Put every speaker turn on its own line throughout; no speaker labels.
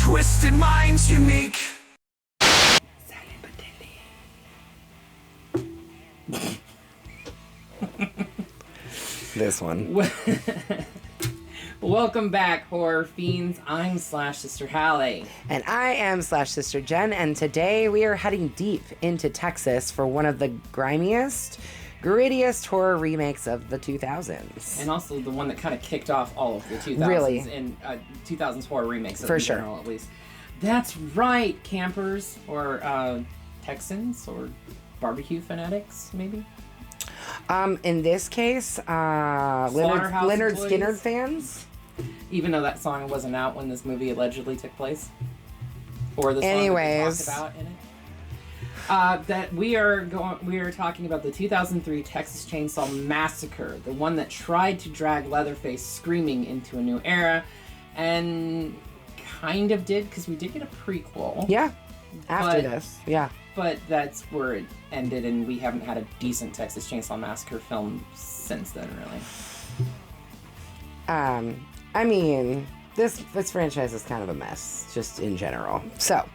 twisted minds unique.
This one.
Welcome back, horror fiends. I'm Sister Hallie.
And I am Sister Jen, and today we are heading deep into Texas for one of the grimiest, grittiest horror remakes of the 2000s.
And also the one that kind of kicked off all of the 2000s.
Really?
And 2000s horror remakes.
For sure.
General, at least. That's right, campers, or Texans, or barbecue fanatics, maybe?
In this case, Leonard Skinner fans.
Even though that song wasn't out when this movie allegedly took place, or the song
Anyways,
that we talked about in it. That we are talking about the 2003 Texas Chainsaw Massacre, the one that tried to drag Leatherface screaming into a new era, and kind of did, because we did get a prequel.
Yeah, after this, yeah.
But that's where it ended, and we haven't had a decent Texas Chainsaw Massacre film since then, really.
I mean, this franchise is kind of a mess, just in general. So,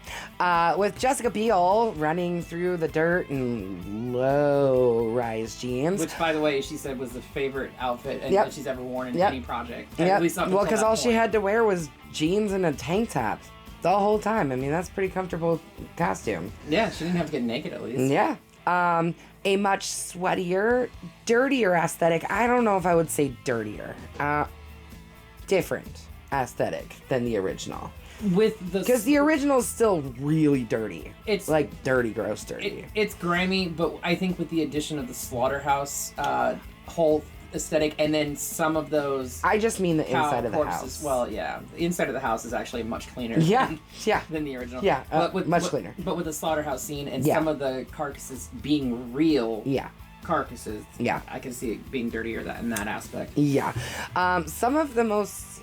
with Jessica Biel running through the dirt in low-rise jeans.
Which, by the way, she said was the favorite outfit that she's ever worn in any project.
Yep.
At least
well, because all she had to wear was jeans and a tank top the whole time. I mean, that's a pretty comfortable costume.
Yeah, she didn't have to get naked, at least.
Yeah. A much sweatier, dirtier aesthetic. I don't know if I would say dirtier. Different aesthetic than the original. Because the original is still really dirty. It's like dirty, gross, dirty.
It's grimy, but I think with the addition of the slaughterhouse whole aesthetic, and then some of those.
I just mean the inside of the house.
Well, yeah, the inside of the house is actually much cleaner. Than the original.
Yeah, much cleaner.
But with the slaughterhouse scene and some of the carcasses being real.
Yeah.
Carcasses.
Yeah.
I can see it being dirtier in that aspect.
Yeah.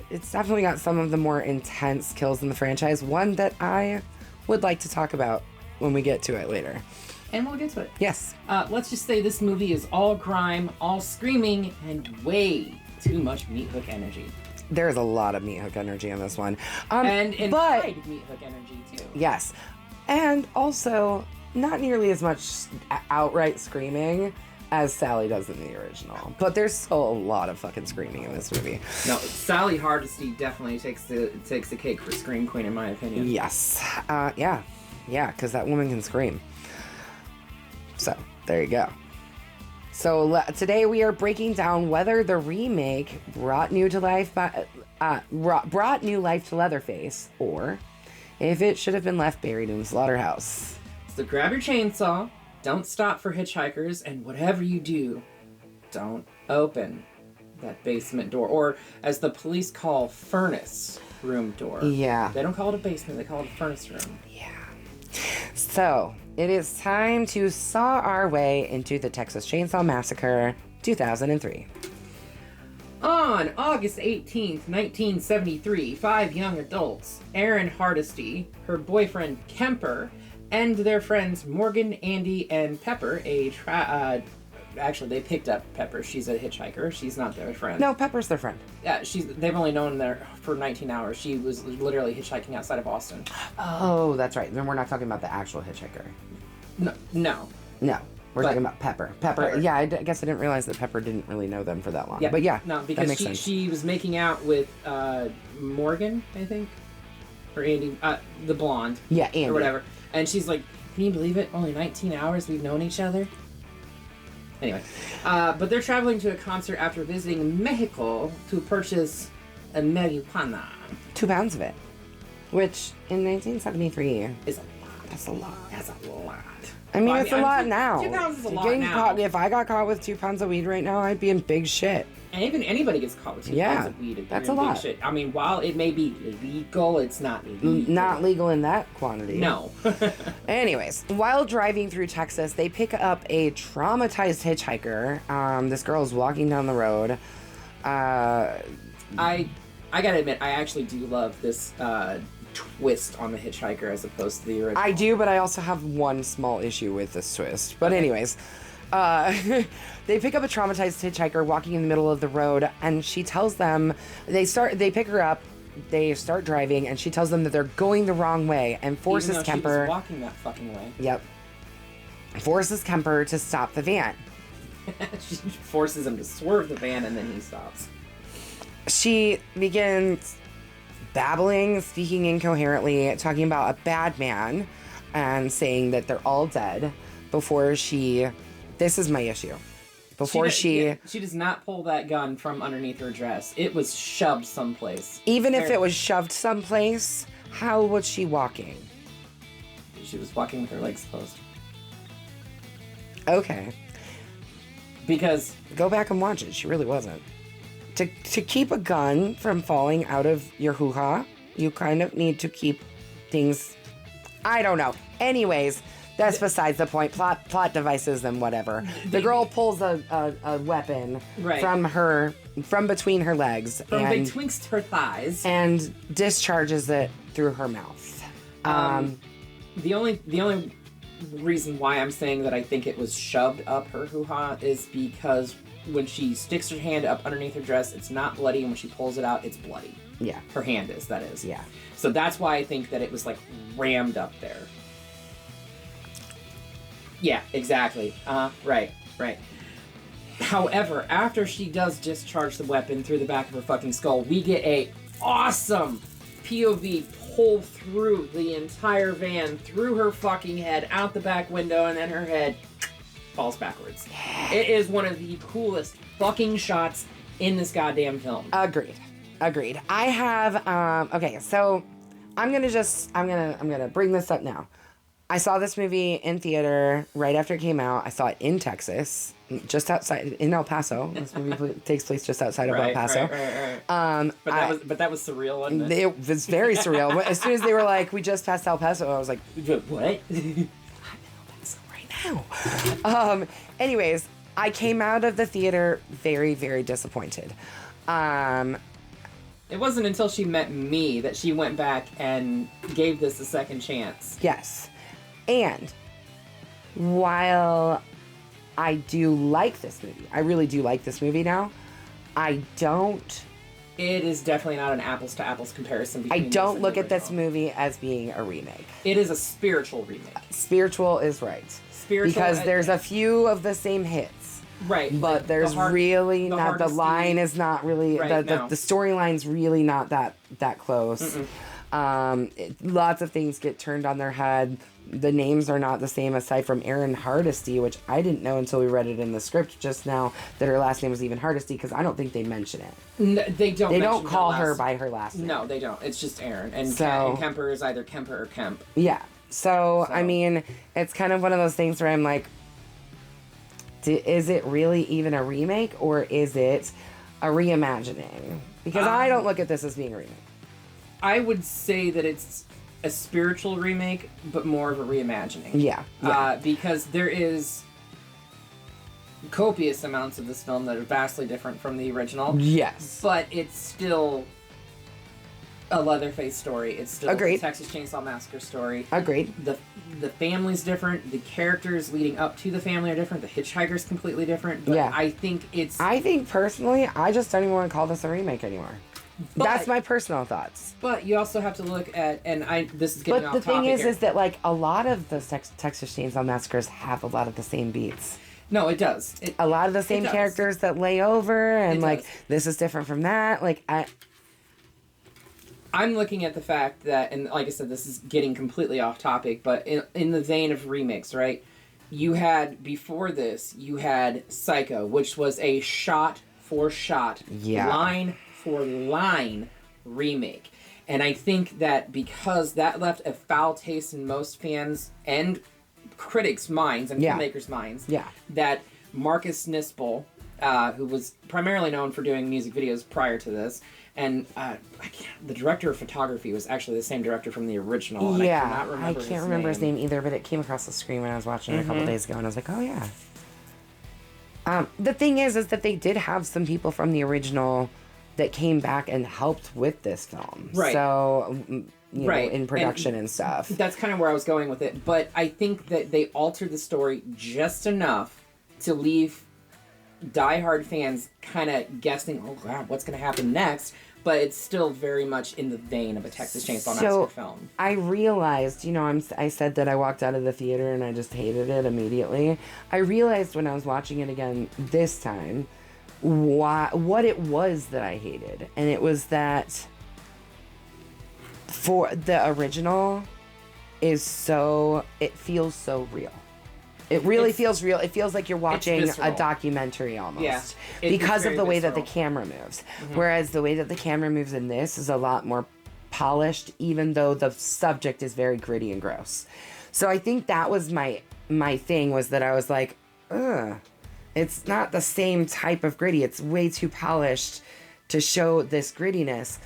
It's definitely got some of the more intense kills in the franchise. One that I would like to talk about when we get to it later.
And we'll get to it.
Yes.
Let's just say this movie is all grime, all screaming, and way too much meat hook energy.
There's a lot of meat hook energy in this one.
And pride meat hook energy, too.
Yes. And also, not nearly as much outright screaming as Sally does in the original. But there's still a lot of fucking screaming in this movie.
No, Sally Hardesty definitely takes the cake for Scream Queen, in my opinion.
Yes. Yeah, because that woman can scream. So, there you go. So, today we are breaking down whether the remake brought new life to Leatherface, or if it should have been left buried in the slaughterhouse.
So grab your chainsaw, don't stop for hitchhikers, and whatever you do, don't open that basement door, or as the police call, furnace room door.
Yeah.
They don't call it a basement, they call it a furnace room.
Yeah. So, it is time to saw our way into the Texas Chainsaw Massacre 2003.
On August 18th, 1973, 5 young adults, Erin Hardesty, her boyfriend Kemper, and their friends Morgan, Andy, and Pepper, actually, they picked up Pepper. She's a hitchhiker. She's not their friend.
No, Pepper's their friend.
Yeah, they've only known her for 19 hours. She was literally hitchhiking outside of Boston.
Oh, that's right. Then we're not talking about the actual hitchhiker.
No.
We're talking about Pepper. Pepper. Yeah, I guess I didn't realize that Pepper didn't really know them for that long.
Yeah,
but yeah,
no,
that makes
because
sense.
she was making out with Morgan, I think, or Andy, the blonde.
Yeah, Andy.
Or whatever. And she's like, can you believe it? Only 19 hours we've known each other? Anyway, but they're traveling to a concert after visiting Mexico to purchase a marijuana.
2 pounds of it. Which, in 1973...
is a lot.
That's a lot.
That's a lot.
I mean, it's a lot now.
2 pounds is a lot now.
If I got caught with 2 pounds of weed right now, I'd be in big shit.
And even anybody gets caught with 2 pounds of weed.
That's a lot.
Shit. I mean, while it may be legal, it's not legal.
Not legal in that quantity.
No.
Anyways, while driving through Texas, they pick up a traumatized hitchhiker. This girl is walking down the road.
I gotta admit, I actually do love this twist on the hitchhiker as opposed to the original.
I do, but I also have one small issue with this twist. But anyways, they pick up a traumatized hitchhiker walking in the middle of the road, and she tells them, they pick her up, they start driving, and she tells them that they're going the wrong way, and forces
Even though
Kemper.
She was walking that fucking way.
Yep. Forces Kemper to stop the van.
She forces him to swerve the van, and then he stops.
She begins babbling, speaking incoherently, talking about a bad man, and saying that they're all dead before she. This is my issue. Before she
does not pull that gun from underneath her dress. It was shoved someplace.
Even if it was shoved someplace, how was she walking?
She was walking with her legs closed.
Okay.
Because
go back and watch it. She really wasn't. To keep a gun from falling out of your hoo-ha, you kind of need to keep things. I don't know. Anyways, that's besides the point. Plot devices and whatever. The girl pulls a weapon from between her legs
betwixt her thighs
and discharges it through her mouth.
The only reason why I'm saying that I think it was shoved up her hoo-ha is because when she sticks her hand up underneath her dress, it's not bloody, and when she pulls it out, it's bloody.
Yeah.
Her hand is, that is.
Yeah.
So that's why I think that it was, like, rammed up there. Yeah, exactly. Right. However, after she does discharge the weapon through the back of her fucking skull, we get a awesome POV pull through the entire van, through her fucking head, out the back window, and then her head falls backwards. It is one of the coolest fucking shots in this goddamn film.
Agreed. I have okay, so I'm gonna bring this up now. I saw this movie in theater right after it came out. I saw it in Texas, just outside in El Paso. This movie takes place just outside of El Paso.
Right. But that was surreal, wasn't it?
It was very surreal. As soon as they were like, "We just passed El Paso," I was like,
"What?"
right now. Anyways, I came out of the theater very, very disappointed.
It wasn't until she met me that she went back and gave this a second chance.
Yes. And while I do like this movie, I really do like this movie now, I don't...
It is definitely not an apples-to-apples comparison between
I don't look
at
at this movie as being a remake.
It is a spiritual remake.
Spiritual is right. Because there's a few of the same hits.
Right.
But there's really not... The line is not really...
Right,
the storyline's really not that close. Lots of things get turned on their head. The names are not the same aside from Erin Hardesty, which I didn't know until we read it in the script just now that her last name was even Hardesty, because I don't think they mention it.
No, they don't.
They don't call her by her last name.
No, they don't. It's just Erin, and Kemper is either Kemper or Kemp.
Yeah. So I mean, it's kind of one of those things where I'm like, is it really even a remake or is it a reimagining? Because I don't look at this as being a remake.
I would say that it's a spiritual remake, but more of a reimagining.
Yeah.
Because there is copious amounts of this film that are vastly different from the original.
Yes.
But it's still a Leatherface story. It's still a Texas Chainsaw Massacre story.
Agreed.
The family's different. The characters leading up to the family are different. The hitchhiker's completely different. But
yeah.
I think
personally, I just don't even want to call this a remake anymore. That's my personal thoughts.
But you also have to look at, this is getting off topic.
But the thing is that like a lot of the Texas Chainsaw Massacres have a lot of the same beats.
No, it does.
A lot of the same characters that lay over, and like this is different from that. Like
I'm looking at the fact that, and like I said, this is getting completely off topic, but in the vein of remakes, right? Before this, you had Psycho, which was a shot for shot, line for line remake. And I think that because that left a foul taste in most fans and critics' minds and filmmakers' minds, that Marcus Nispel, who was primarily known for doing music videos prior to this, and the director of photography was actually the same director from the original. And I can't remember his name
either, but it came across the screen when I was watching it a couple days ago, and I was like, oh yeah. The thing is that they did have some people from the original that came back and helped with this film. Right. So, you know, in production and stuff.
That's kind of where I was going with it. But I think that they altered the story just enough to leave diehard fans kind of guessing, oh, God, what's going to happen next? but it's still very much in the vein of a Texas Chainsaw Massacre film.
I realized, I said that I walked out of the theater and I just hated it immediately. I realized when I was watching it again this time, what it was that I hated. And it was that for the original it feels so real. It really feels real. It feels like you're watching a documentary almost.
Yeah,
because of the way that the camera moves. Mm-hmm. Whereas the way that the camera moves in this is a lot more polished, even though the subject is very gritty and gross. So I think that was my thing, was that I was like, ugh, it's not the same type of gritty. It's way too polished to show this grittiness.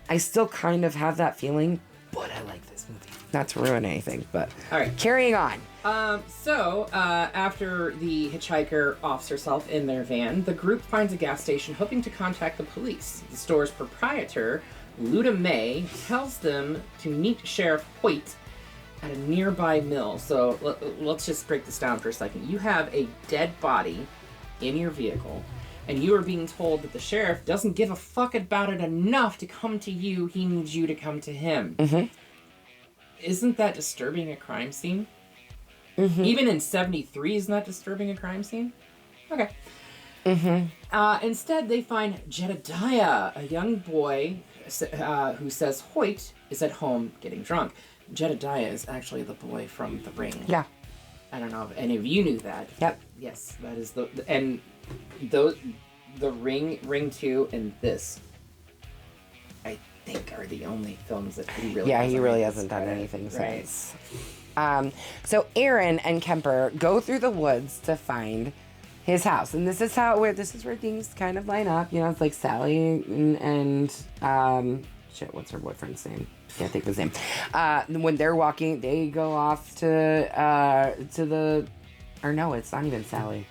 I still kind of have that feeling, but I like this movie. Not to ruin anything, but
all right,
carrying on.
After the hitchhiker offs herself in their van, the group finds a gas station hoping to contact the police. The store's proprietor, Luda May, tells them to meet Sheriff Hoyt at a nearby mill. So let's just break this down for a second. You have a dead body in your vehicle, and you are being told that the sheriff doesn't give a fuck about it enough to come to you. He needs you to come to him. Mm-hmm. Isn't that disturbing a crime scene? Mm-hmm. Even in 73, isn't that disturbing a crime scene? Okay. Mm-hmm. Instead, they find Jedediah, a young boy who says Hoyt is at home getting drunk. Jedediah is actually the boy from The Ring.
Yeah.
I don't know if any of you knew that.
Yep.
Yes, that is the Ring 2 and this, I think, are the only films that he really
hasn't done anything since. So Aaron and Kemper go through the woods to find his house, and this is where things kind of line up. It's like Sally and what's her boyfriend's name? Can't think of his name. When they're walking, they go off to the, or no, it's not even Sally.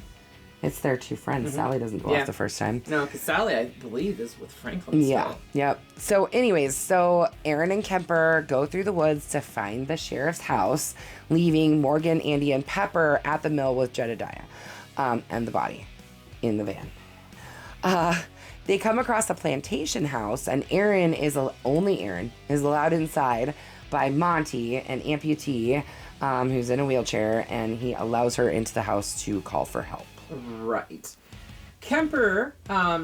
It's their two friends. Mm-hmm. Sally doesn't go off the first time.
No, because Sally, I believe, is with Franklin still.
Yeah, yep. So anyways, Aaron and Kemper go through the woods to find the sheriff's house, leaving Morgan, Andy, and Pepper at the mill with Jedediah and the body in the van. They come across a plantation house, and only Aaron is allowed inside by Monty, an amputee who's in a wheelchair, and he allows her into the house to call for help.
Right. Kemper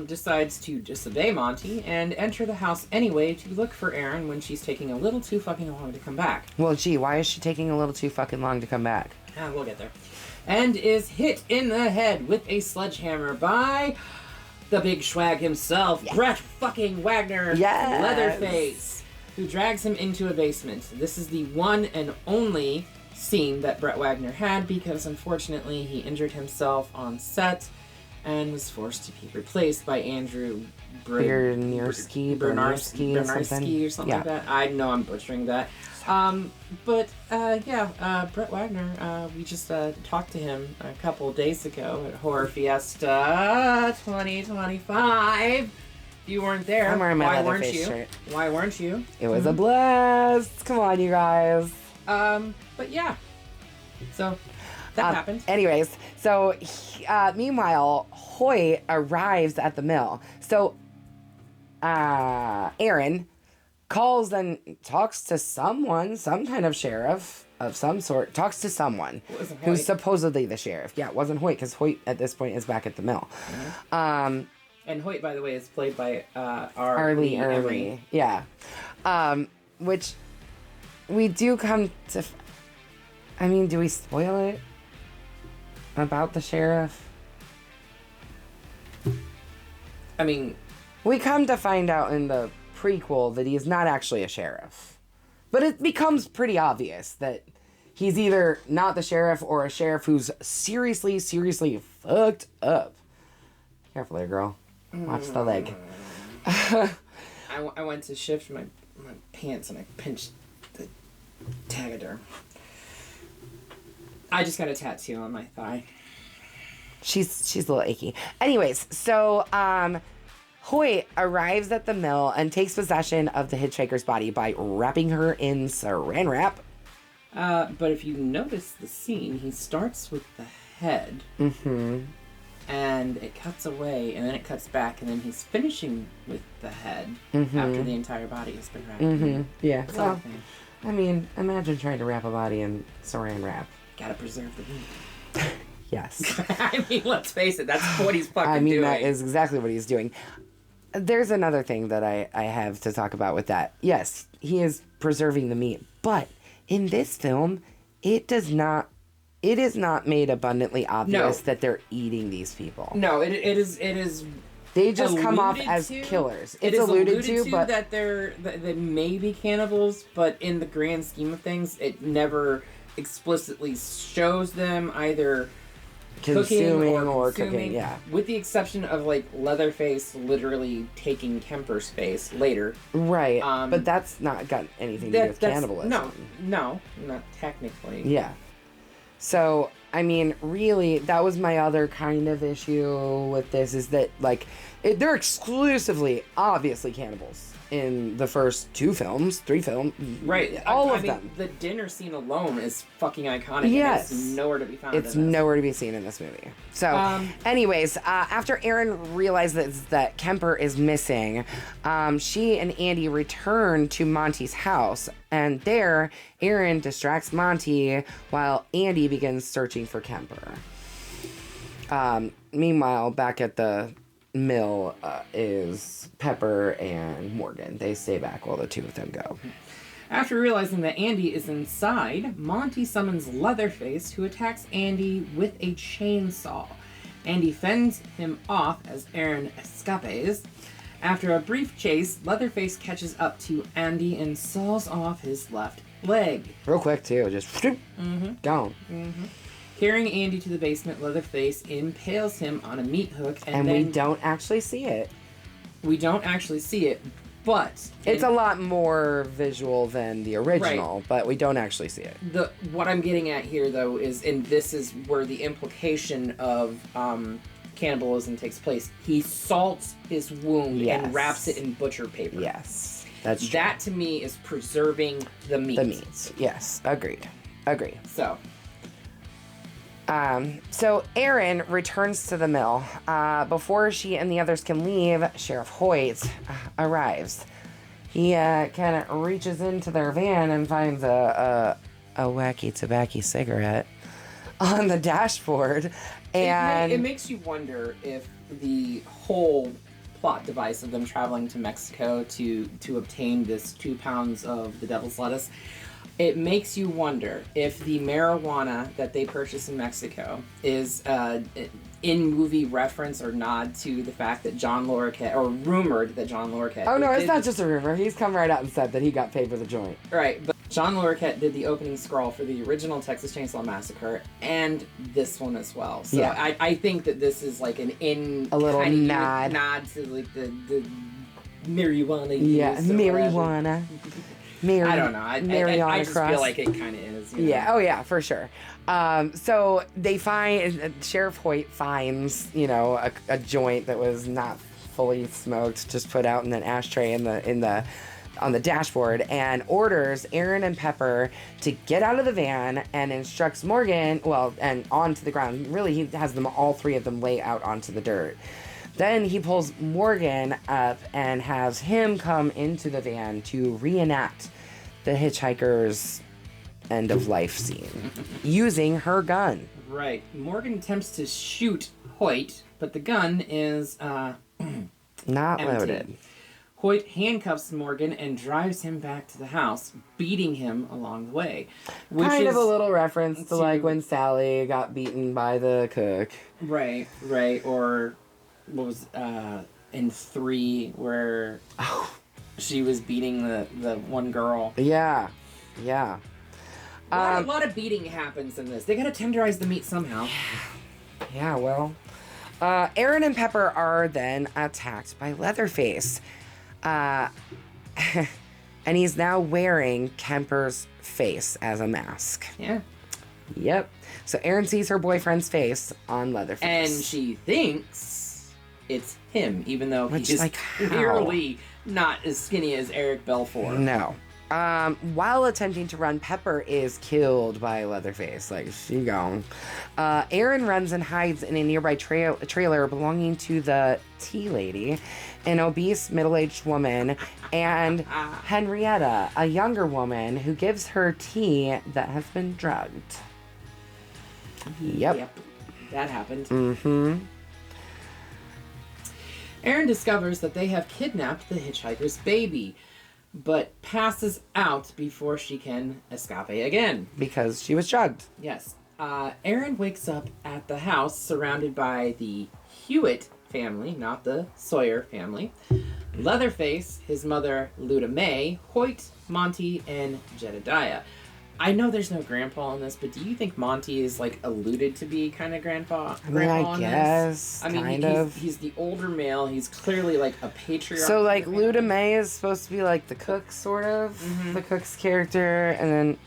decides to disobey Monty and enter the house anyway to look for Aaron when she's taking a little too fucking long to come back.
Well, gee, why is she taking a little too fucking long to come back?
We'll get there. And is hit in the head with a sledgehammer by the big swag himself, yes. Brett fucking Wagner, yes. Leatherface, who drags him into a basement. This is the one and only scene that Brett Wagner had, because unfortunately he injured himself on set and was forced to be replaced by Andrew
Bernarski
or something like that. I know I'm butchering that. Brett Wagner, we just talked to him a couple days ago at Horror Fiesta 2025. If you weren't there,
I'm wearing my Leatherface shirt.
Why weren't you?
It was a blast. Come on, you guys.
But yeah, so that happened.
Anyways, so meanwhile, Hoyt arrives at the mill. So Aaron calls and talks to someone, some kind of sheriff of some sort, talks to someone who's supposedly the sheriff. Yeah, it wasn't Hoyt, because Hoyt at this point is back at the mill. Mm-hmm.
And Hoyt, by the way, is played by
Arlie Emery. Yeah. Which we do come to... do we spoil it? About the sheriff? We come to find out in the prequel that he's not actually a sheriff. But it becomes pretty obvious that he's either not the sheriff or a sheriff who's seriously, seriously fucked up. Careful there, girl. Watch the leg.
I went to shift my pants and I pinched the Tagaderm. I just got a tattoo on my thigh.
She's a little achy. Anyways, so Hoyt arrives at the mill and takes possession of the hitchhiker's body by wrapping her in saran wrap.
But if you notice the scene, he starts with the head. Mm-hmm. and it cuts away, and then it cuts back, and then he's finishing with the head after the entire body has been wrapped.
Yeah.
That's
Well,
all thing.
I mean, imagine trying to wrap a body in saran wrap.
Gotta preserve the meat.
Yes.
I mean, let's face it, that's what he's fucking
I mean,
doing.
that is exactly what he's doing. There's another thing that I have to talk about with that. Yes, he is preserving the meat, but in this film, it is not made abundantly obvious that they're eating these people.
No, it is
They just come off
alluded
as
to.
killers.
It
It's
is
alluded to, but
that they may be cannibals, but in the grand scheme of things, it never explicitly shows them either
consuming
cooking or
cooking.
consuming,
Yeah,
with the exception of like Leatherface literally taking Kemper's face later.
right. But that's not got anything to do with cannibalism.
No, not technically.
Yeah. So, I mean, really, that was my other kind of issue with this, is that, like, they're exclusively, obviously, cannibals in the first 3 films.
Right.
All
I
of
mean,
them.
The dinner scene alone is fucking iconic.
Yes.
And it's nowhere to be found.
It's
in this.
nowhere to be seen in this movie. So, anyways, after Erin realizes that Kemper is missing, she and Andy return to Monty's house. And there, Erin distracts Monty while Andy begins searching for Kemper. Meanwhile, back at the mill is Pepper and Morgan. They stay back while the two of them go.
After realizing that Andy is inside, Monty summons Leatherface, who attacks Andy with a chainsaw. Andy fends him off as Erin escapes. After a brief chase, Leatherface catches up to Andy and saws off his left leg.
Real quick, too. Just gone.
Carrying Andy to the basement, Leatherface impales him on a meat hook, and
we
then
don't actually see it.
We don't actually see it, but
it's a lot more visual than the original,
right.
But we don't actually see it.
What I'm getting at here, though, is, and this is where the implication of cannibalism takes place. He salts his wound and wraps it in butcher paper.
Yes, that's true.
That to me is preserving the meat.
The meat. Yes, agreed. So Erin returns to the mill. Before she and the others can leave, Sheriff Hoyt arrives. He kind of reaches into their van and finds a wacky tobacco cigarette on the dashboard. And
it makes you wonder if the whole plot device of them traveling to Mexico to obtain this 2 pounds of the devil's lettuce, it makes you wonder if the marijuana that they purchased in Mexico is in-movie reference or nod to the fact that John Larroquette, or rumored that John Larroquette...
Oh, no, it's not just a rumor. He's come right out and said that he got paid for the joint.
Right, but John Larroquette did the opening scroll for the original Texas Chainsaw Massacre and this one as well. So yeah. I think that this is like a little nod to like the marijuana use.
Yeah, marijuana.
I don't know. I just
cross.
feel like it kind of is. You know?
Yeah. Oh, yeah, for sure. So they find Sheriff Hoyt finds a joint that was not fully smoked, just put out in an ashtray on the dashboard, and orders Erin and Pepper to get out of the van and instructs Morgan, and onto the ground. Really, he has them, all 3 of them, lay out onto the dirt. Then he pulls Morgan up and has him come into the van to reenact the hitchhiker's end-of-life scene using her gun.
Right. Morgan attempts to shoot Hoyt, but the gun is
not
empty.
loaded.
Hoyt handcuffs Morgan and drives him back to the house, beating him along the way.
Kind of a little reference to like when Sally got beaten by the cook.
Right. Or what was in 3 where she was beating the one girl.
Yeah.
A lot of beating happens in this. They gotta tenderize the meat somehow.
Yeah, well. Erin and Pepper are then attacked by Leatherface. And he's now wearing Kemper's face as a mask.
Yeah.
Yep. So Erin sees her boyfriend's face on Leatherface.
And she thinks it's him, even though he's
like,
clearly not as skinny as Eric Belfort.
No. While attempting to run, Pepper is killed by Leatherface. Like, she gone. Aaron runs and hides in a nearby trailer belonging to the tea lady, an obese middle-aged woman, and Henrietta, a younger woman who gives her tea that has been drugged. Yep.
That happened.
Mm-hmm.
Aaron discovers that they have kidnapped the hitchhiker's baby, but passes out before she can escape again.
Because she was drugged.
Yes. Aaron wakes up at the house surrounded by the Hewitt family, not the Sawyer family. Leatherface, his mother Luda May, Hoyt, Monty, and Jedediah. I know there's no grandpa in this, but do you think Monty is like alluded to be kind of grandpa?
I guess.
I mean,
kind of.
He's the older male. He's clearly like a patriarch.
So like Luda May is supposed to be like the cook, sort of, the cook's character, and then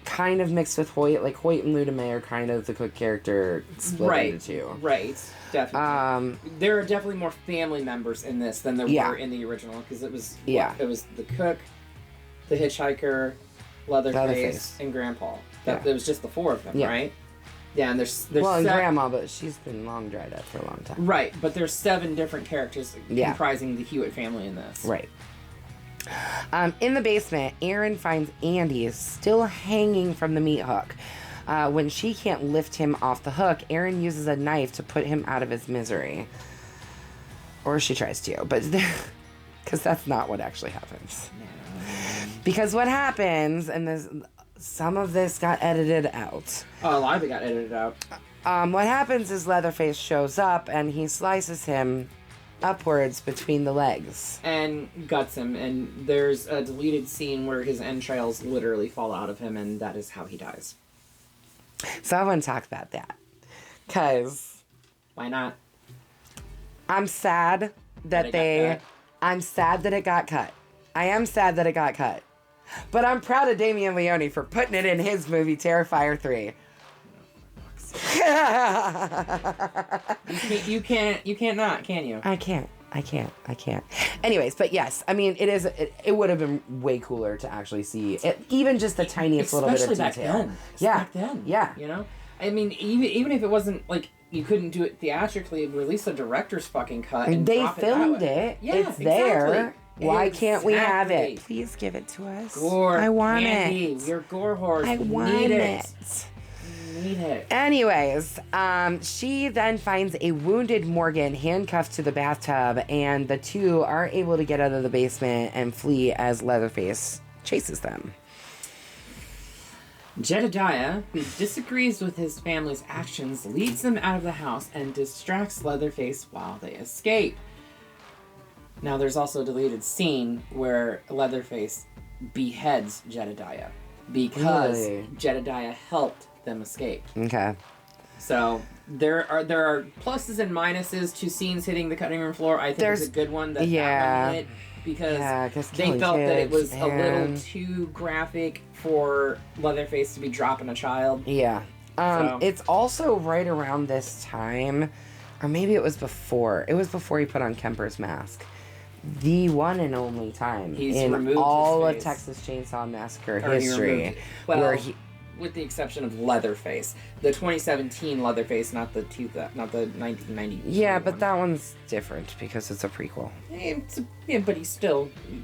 kind of mixed with Hoyt. Like Hoyt and Luda May are kind of the cook character split into two.
Right. Definitely. There are definitely more family members in this than there were in the original, because it was it was the cook, the hitchhiker, Leatherface, and Grandpa. It was just the four of them, right? Yeah, and there's
well, and Grandma, but she's been long dried up for a long time.
Right, but there's 7 different characters comprising the Hewitt family in this.
Right. In the basement, Aaron finds Andy still hanging from the meat hook. When she can't lift him off the hook, Aaron uses a knife to put him out of his misery. Or she tries to, but because that's not what actually happens. Because what happens, and some of this got edited out.
Oh, a lot of it got edited out.
What happens is Leatherface shows up and he slices him upwards between the legs.
And guts him, and there's a deleted scene where his entrails literally fall out of him, and that is how he dies.
So I want to talk about that. Because...
Why not?
I'm sad that I'm sad that it got cut. I am sad that it got cut. But I'm proud of Damien Leone for putting it in his movie Terrifier 3.
You can't not, can you?
I can't. Anyways, but yes, I mean, it would have been way cooler to actually see it, even just the tiniest little bit of detail.
Back then. Yeah. You know? I mean, even if it wasn't, like, you couldn't do it theatrically, release a director's fucking cut and
they
drop
filmed
it.
Yeah, it's there. Why can't we have it? Please give it to us.
Gore.
I want
Andy,
it.
You're gore horse.
I want it.
Need it.
Anyways, she then finds a wounded Morgan handcuffed to the bathtub, and the two are able to get out of the basement and flee as Leatherface chases them.
Jedediah, who disagrees with his family's actions, leads them out of the house and distracts Leatherface while they escape. Now, there's also a deleted scene where Leatherface beheads Jedediah because Jedediah helped them escape.
Okay.
So there are pluses and minuses to scenes hitting the cutting room floor. I think it's a good one that one hit because they felt that it was a little too graphic for Leatherface to be dropping a child.
Yeah. It's also right around this time, or maybe it was before. It was before he put on Kemper's mask. The one and only time in all of Texas Chainsaw Massacre history where he...
With the exception of Leatherface, the 2017 Leatherface, not the 1990.
Yeah, but that one's different because it's a prequel.
But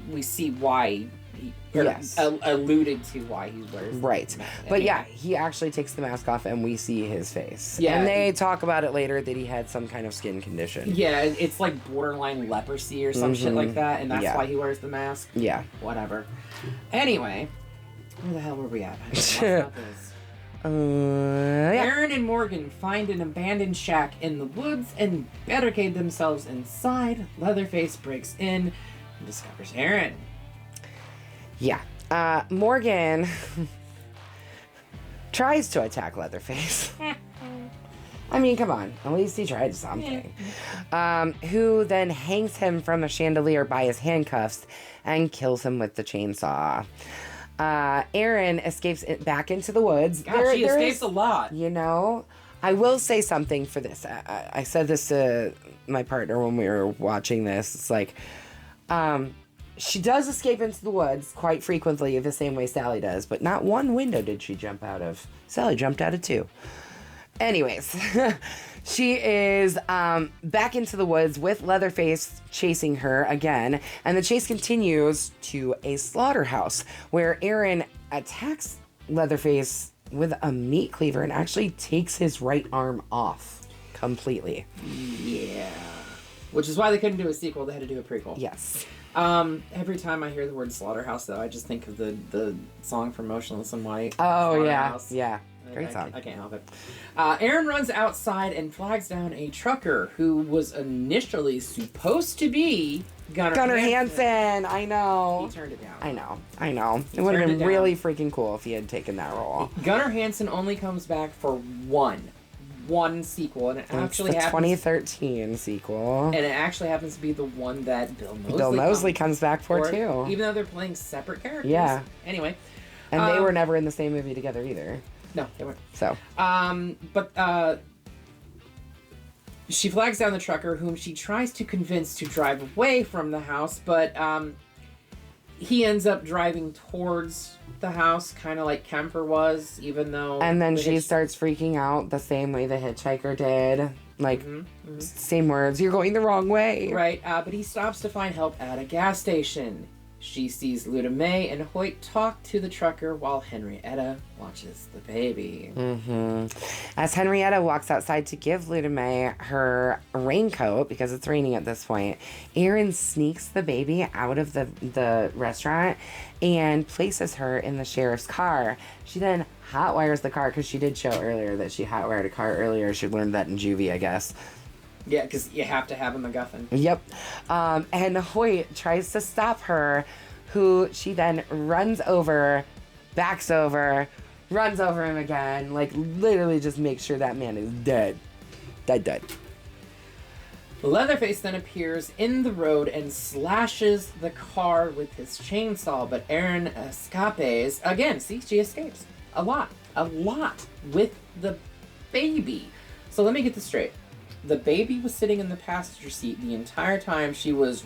we see why he alluded to why he wears
right. But he actually takes the mask off and we see his face. Yeah, and they talk about it later that he had some kind of skin condition.
Yeah, it's like borderline leprosy or some shit like that, and that's why he wears the mask.
Yeah.
Whatever. Anyway. Where the hell were we at? Aaron and Morgan find an abandoned shack in the woods and barricade themselves inside. Leatherface breaks in and discovers Aaron.
Yeah. Morgan tries to attack Leatherface. I mean, come on. At least he tried something. Who then hangs him from a chandelier by his handcuffs and kills him with the chainsaw. Aaron escapes back into the woods.
She escapes a lot.
You know, I will say something for this. I said this to my partner when we were watching this. It's like, She does escape into the woods quite frequently the same way Sally does, but not one window did she jump out of. Sally jumped out of 2. Anyways, she is back into the woods with Leatherface chasing her again, and the chase continues to a slaughterhouse where Aaron attacks Leatherface with a meat cleaver and actually takes his right arm off completely.
Yeah. Which is why they couldn't do a sequel, they had to do a prequel.
Yes.
Every time I hear the word slaughterhouse, though, I just think of the song from Motionless in White.
Oh, yeah.
Slaughterhouse.
Yeah. Great song.
I can't help it. Aaron runs outside and flags down a trucker who was initially supposed to be Gunnar
Hansen. I know.
He turned it down.
I know. It would have been really freaking cool if he had taken that role.
Gunnar Hansen only comes back for one sequel, and
it's the 2013 sequel.
And it actually happens to be the one that
Bill Moseley comes back for too.
Even though they're playing separate characters.
Yeah.
Anyway.
And they were never in the same movie together either.
No, they weren't.
So.
But she flags down the trucker, whom she tries to convince to drive away from the house, but he ends up driving towards the house, kind of like Kemper was, even though...
And then she starts freaking out the same way the hitchhiker did. Like, same words, you're going the wrong way.
Right, but he stops to find help at a gas station. She sees Luda May and Hoyt talk to the trucker while Henrietta watches the baby.
As Henrietta walks outside to give Luda May her raincoat, because it's raining at this point, Aaron sneaks the baby out of the restaurant and places her in the sheriff's car. She then hotwires the car, because she did show earlier that she hotwired a car earlier. She learned that in juvie, I guess.
Yeah, because you have to have a MacGuffin.
Yep. And Hoyt tries to stop her, who she then runs over, backs over, runs over him again. Like, literally just makes sure that man is dead. Dead.
Leatherface then appears in the road and slashes the car with his chainsaw, but Aaron escapes. Again, see, she escapes. A lot with the baby. So let me get this straight. The baby was sitting in the passenger seat the entire time she was...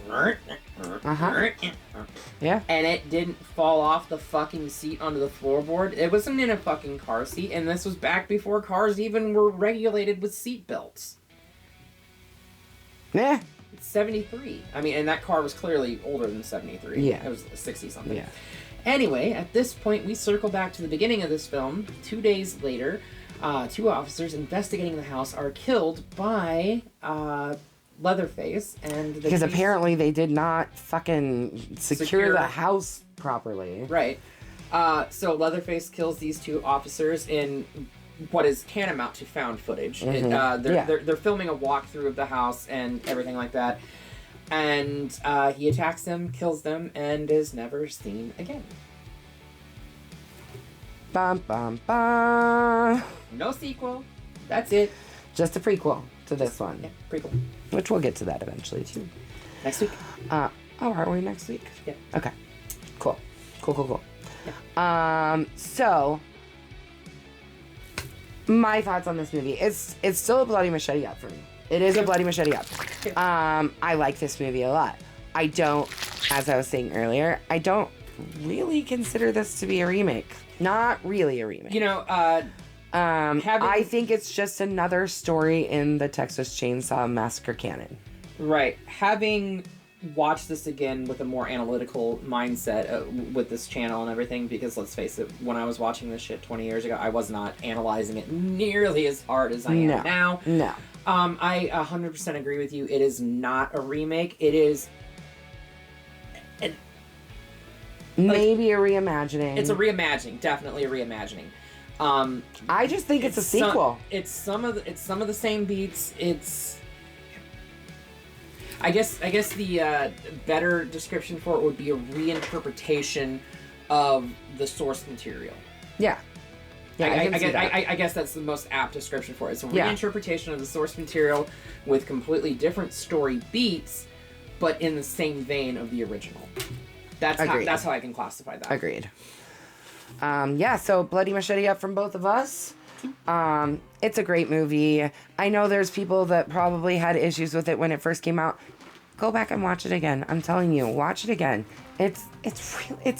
Yeah.
And it didn't fall off the fucking seat onto the floorboard. It wasn't in a fucking car seat, and this was back before cars even were regulated with seat belts.
Yeah.
It's 73. I mean, and that car was clearly older than 73.
Yeah.
It was 60-something.
Yeah.
Anyway, at this point, we circle back to the beginning of this film. 2 days later... 2 officers investigating the house are killed by Leatherface, and
because apparently they did not fucking secure the house properly.
Right. So Leatherface kills these 2 officers in what is tantamount to found footage. They're filming a walkthrough of the house and everything like that, and he attacks them, kills them, and is never seen again.
Bum, bum, bum.
No sequel. That's it.
Just a prequel to this one.
Yeah, prequel.
Which we'll get to that eventually, too.
Next week.
Are we next week?
Yeah.
Okay. Cool.
Yeah.
So, my thoughts on this movie. It's still a bloody machete up for me. It is a bloody machete up. I like this movie a lot. I don't, as I was saying earlier, I don't really consider this to be a remake. Not really a remake.
You know,
I think it's just another story in the Texas Chainsaw Massacre canon.
Right. Having watched this again with a more analytical mindset with this channel and everything, because let's face it, when I was watching this shit 20 years ago, I was not analyzing it nearly as hard as I am now.
No.
I 100% agree with you. It is not a remake. It is...
Maybe a reimagining.
It's a reimagining, definitely a reimagining.
I just think it's a sequel.
It's some of the same beats. It's I guess the better description for it would be a reinterpretation of the source material.
Yeah.
I guess that's the most apt description for it. It's a reinterpretation of the source material with completely different story beats, but in the same vein of the original. That's how I can classify that.
Agreed. So bloody machete up from both of us. It's a great movie. I know there's people that probably had issues with it when it first came out. Go back and watch it again. I'm telling you, watch it again. It's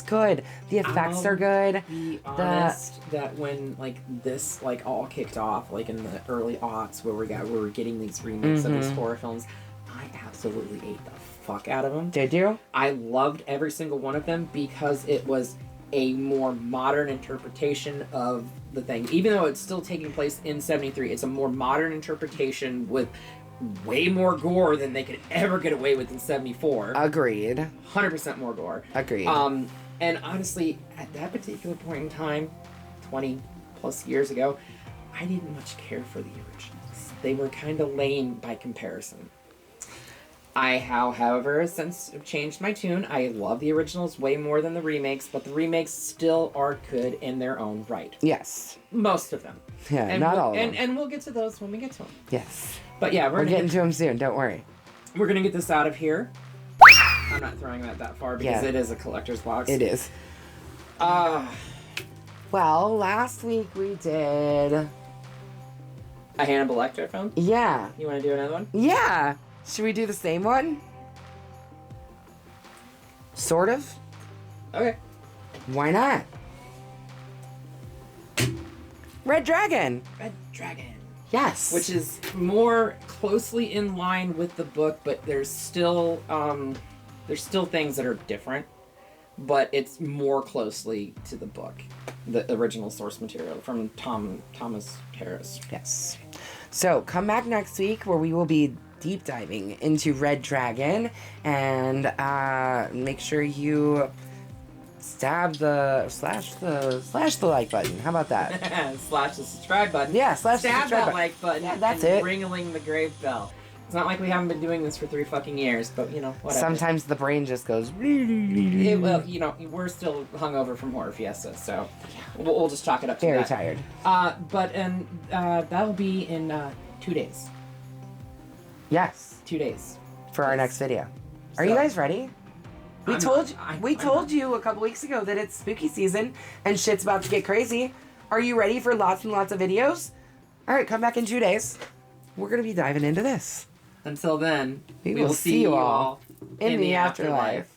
good. The effects are good.
Be honest that when like this like all kicked off, like in the early aughts where we were getting these remakes of these horror films, I absolutely ate the fuck out of them.
Did you?
I loved every single one of them because it was a more modern interpretation of the thing. Even though it's still taking place in 73, it's a more modern interpretation with way more gore than they could ever get away with in 74.
Agreed.
100% more gore.
Agreed.
And honestly, at that particular point in time, 20 plus years ago, I didn't much care for the originals. They were kind of lame by comparison. I, however, since have changed my tune. I love the originals way more than the remakes, but the remakes still are good in their own right.
Yes.
Most of them.
Yeah,
and
not all of them.
And we'll get to those when we get to them.
Yes.
But yeah,
we're getting to them soon. Don't worry.
We're gonna get this out of here. I'm not throwing that far because it is a collector's box.
It is. Well, last week we did
a Hannibal Lecter film.
Yeah.
You want to do another one?
Yeah. Should we do the same one? Sort of.
Okay.
Why not? Red Dragon.
Red Dragon.
Yes.
Which is more closely in line with the book, but there's still things that are different, but it's more closely to the book, the original source material from Thomas Harris.
Yes. So come back next week where we will be deep diving into Red Dragon, and make sure you slash the like button. How about that?
Slash the subscribe button.
Yeah, slash the
stab
subscribe
that like button.
Yeah, that's
and
it.
Ringling the grave bell. It's not like we haven't been doing this for 3 fucking years, but you know, whatever.
Sometimes the brain just goes.
Well, you know, we're still hungover from Horror Fiesta, so we'll just chalk it up to
Very
that.
tired.
But that'll be in 2 days.
Yes.
2 days.
For our next video. Are you guys ready? We told you a couple weeks ago that it's spooky season and shit's about to get crazy. Are you ready for lots and lots of videos? All right, come back in 2 days. We're going to be diving into this.
Until then,
we will see you all in the afterlife.